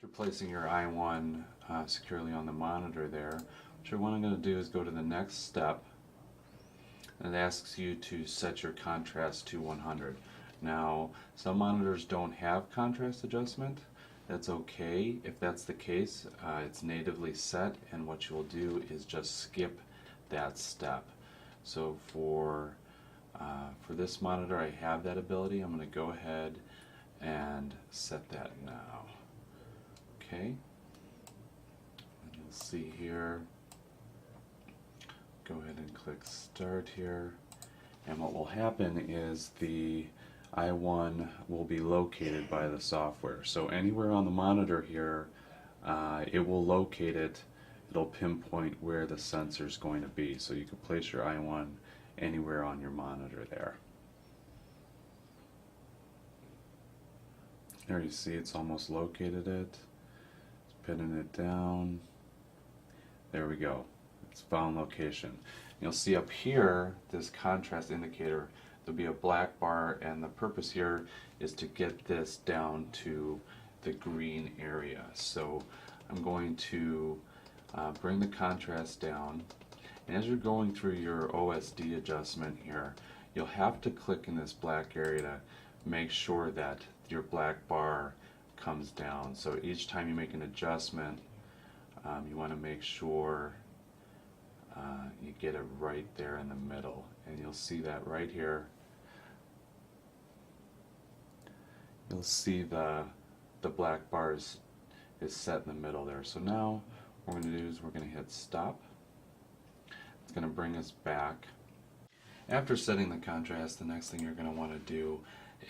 After placing your I1 securely on the monitor there, what I'm going to do is go to the next step, and it asks you to set your contrast to 100. Now, some monitors don't have contrast adjustment. That's okay. If that's the case, it's natively set, and what you'll do is just skip that step. So for this monitor, I have that ability. I'm going to go ahead and set that now. Okay, and you'll see here, go ahead and click start here, and what will happen is the I1 will be located by the software. So anywhere on the monitor here, it will locate it. It'll pinpoint where the sensor is going to be, so you can place your I1 anywhere on your monitor there. There you see it's almost located it. Pinning it down. There we go. It's found location. You'll see up here this contrast indicator. There'll be a black bar, and the purpose here is to get this down to the green area. So I'm going to bring the contrast down, and as you're going through your OSD adjustment here, you'll have to click in this black area to make sure that your black bar comes down. So each time you make an adjustment, you want to make sure you get it right there in the middle, and you'll see that right here. You'll see the black bar is set in the middle there. So now what we're going to do is we're going to hit stop. It's going to bring us back. After setting the contrast, the next thing you're going to want to do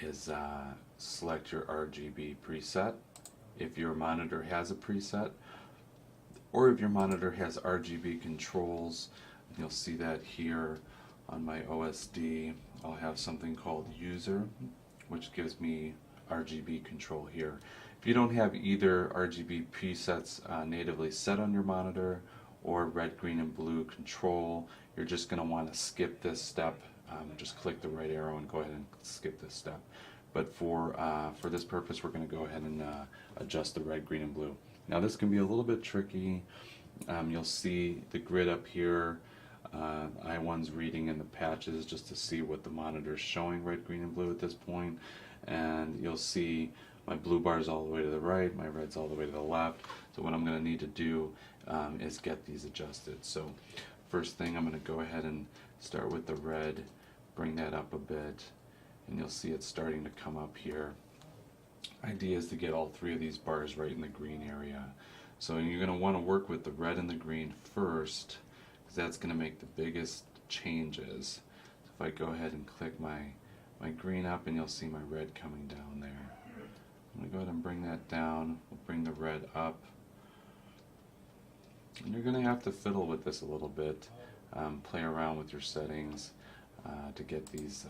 is select your RGB preset if your monitor has a preset, or if your monitor has RGB controls. You'll see that here on my OSD. I'll have something called user, which gives me RGB control here. If you don't have either RGB presets natively set on your monitor or red, green, and blue control, you're just going to want to skip this step. Just click the right arrow and go ahead and skip this step. But for this purpose, we're going to go ahead and adjust the red, green, and blue. Now this can be a little bit tricky. You'll see the grid up here. I1's reading in the patches just to see what the monitor is showing, red, green, and blue at this point. And you'll see my blue bar is all the way to the right, my red's all the way to the left. So what I'm going to need to do is get these adjusted. So first thing, I'm going to go ahead and start with the red, bring that up a bit, and you'll see it's starting to come up here. Idea is to get all three of these bars right in the green area. So you're going to want to work with the red and the green first, because that's going to make the biggest changes. So if I go ahead and click my green up, and you'll see my red coming down there. I'm going to go ahead and bring that down. We'll bring the red up. And you're going to have to fiddle with this a little bit, play around with your settings to get these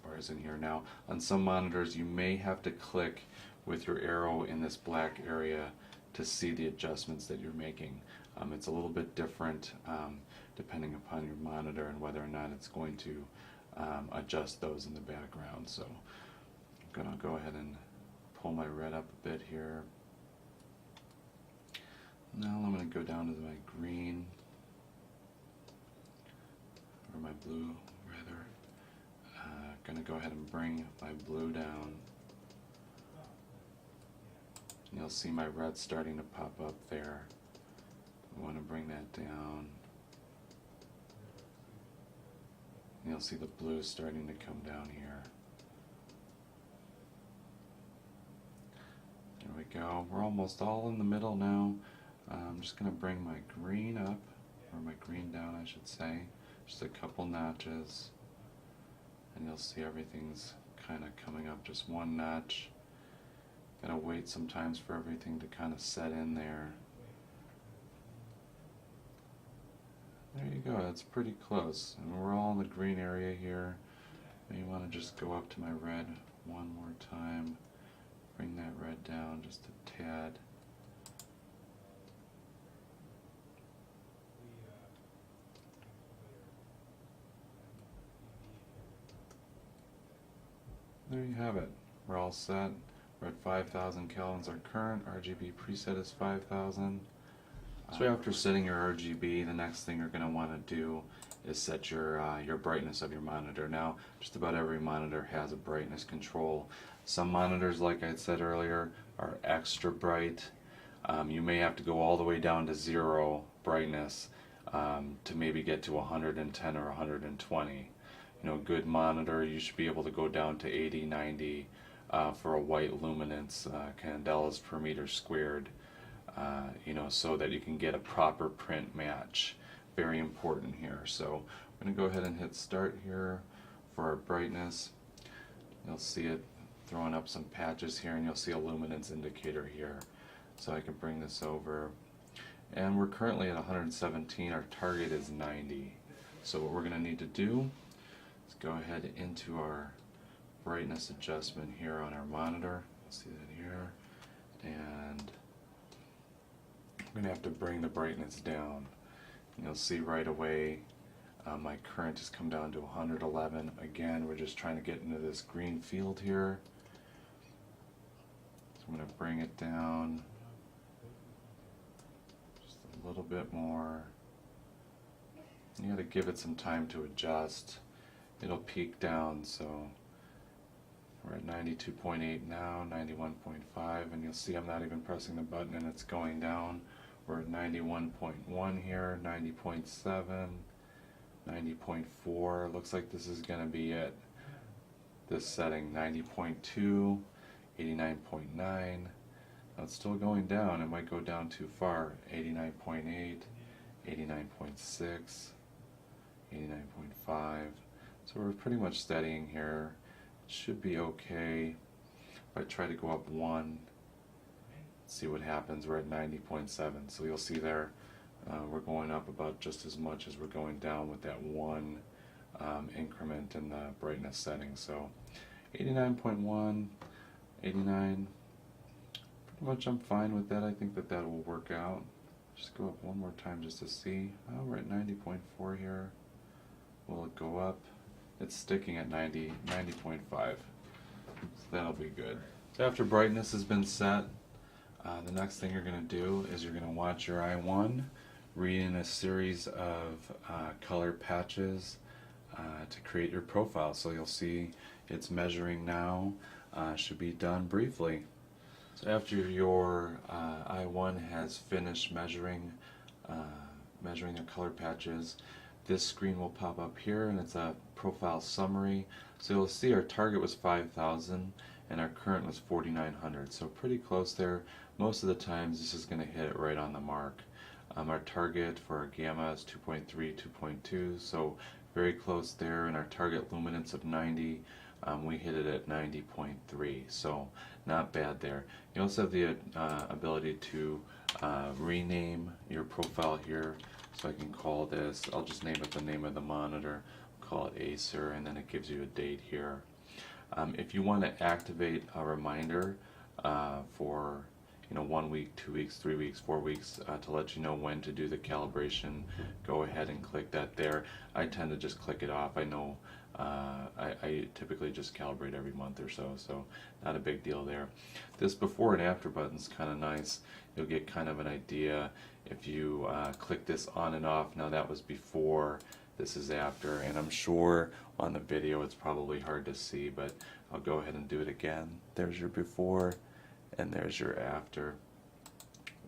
bars in here. Now, on some monitors, you may have to click with your arrow in this black area to see the adjustments that you're making. It's a little bit different depending upon your monitor and whether or not it's going to adjust those in the background. So I'm going to go ahead and pull my red up a bit here. Now I'm going to go down to my green, or my blue rather. Going to go ahead and bring my blue down. And you'll see my red starting to pop up there. I want to bring that down. And you'll see the blue starting to come down here. There we go. We're almost all in the middle now. I'm just going to bring my green up, or my green down I should say, just a couple notches, and you'll see everything's kind of coming up just one notch. Gotta wait sometimes for everything to kind of set in there. There you go, that's pretty close, and we're all in the green area here. You want to just go up to my red one more time, bring that red down just a tad. There you have it. We're all set. We're at 5,000 kelvins. Our current RGB preset is 5,000. So after setting your RGB, the next thing you're going to want to do is set your brightness of your monitor. Now, just about every monitor has a brightness control. Some monitors, like I said earlier, are extra bright. You may have to go all the way down to 0 brightness to maybe get to 110 or 120. You know, a good monitor, you should be able to go down to 80, 90 for a white luminance, candelas per meter squared. You know, so that you can get a proper print match. Very important here. So I'm going to go ahead and hit start here for our brightness. You'll see it throwing up some patches here, and you'll see a luminance indicator here. So I can bring this over, and we're currently at 117. Our target is 90. So what we're going to need to do is go ahead into our brightness adjustment here on our monitor. See that here, and I'm going to have to bring the brightness down. And you'll see right away my current has come down to 111. Again, we're just trying to get into this green field here. So I'm going to bring it down just a little bit more. You got to give it some time to adjust. It'll peak down, so we're at 92.8 now, 91.5, and you'll see I'm not even pressing the button and it's going down. We're at 91.1 here, 90.7, 90.4. Looks like this is going to be it. This setting, 90.2, 89.9. Now it's still going down. It might go down too far. 89.8, 89.6, 89.5. So we're pretty much steadying here. It should be okay. If I try to go up 1, see what happens. We're at 90.7, so you'll see there we're going up about just as much as we're going down with that 1 increment in the brightness setting. So 89.1, 89, pretty much I'm fine with that. I think that that will work out. Just go up one more time just to see. Oh, we're at 90.4 here. Will it go up? It's sticking at 90, 90.5, so that'll be good. So after brightness has been set, the next thing you're going to do is you're going to watch your I1 read in a series of color patches to create your profile. So you'll see it's measuring now, should be done briefly. So after your I1 has finished measuring the color patches, this screen will pop up here, and it's a profile summary. So you'll see our target was 5,000 and our current was 4,900, so pretty close there. Most of the times this is going to hit it right on the mark. Our target for our gamma is 2.3, 2.2, so very close there, and our target luminance of 90, we hit it at 90.3, so not bad there. You also have the ability to rename your profile here. So I can call this, I'll just name it the name of the monitor, call it Acer, and then it gives you a date here. If you want to activate a reminder for 1 week, 2 weeks, 3 weeks, 4 weeks to let you know when to do the calibration, go ahead and click that there. I tend to just click it off. I know I typically just calibrate every month or so, so not a big deal there. This before and after button is kind of nice. You'll get kind of an idea if you click this on and off. Now that was before, this is after, and I'm sure on the video it's probably hard to see, but I'll go ahead and do it again. There's your before, and there's your after.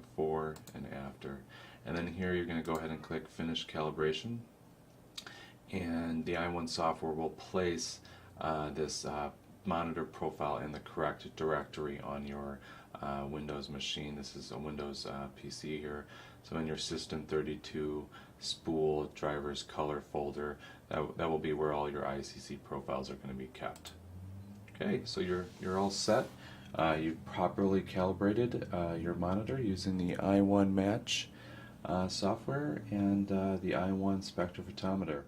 Before and after. And then here you're going to go ahead and click Finish Calibration, and the I1 software will place this monitor profile in the correct directory on your Windows machine. This is a Windows PC here. So in your System 32 spool drivers color folder, that will be where all your ICC profiles are going to be kept. Okay, so you're all set. You've properly calibrated your monitor using the I1 Match software and the I1 spectrophotometer.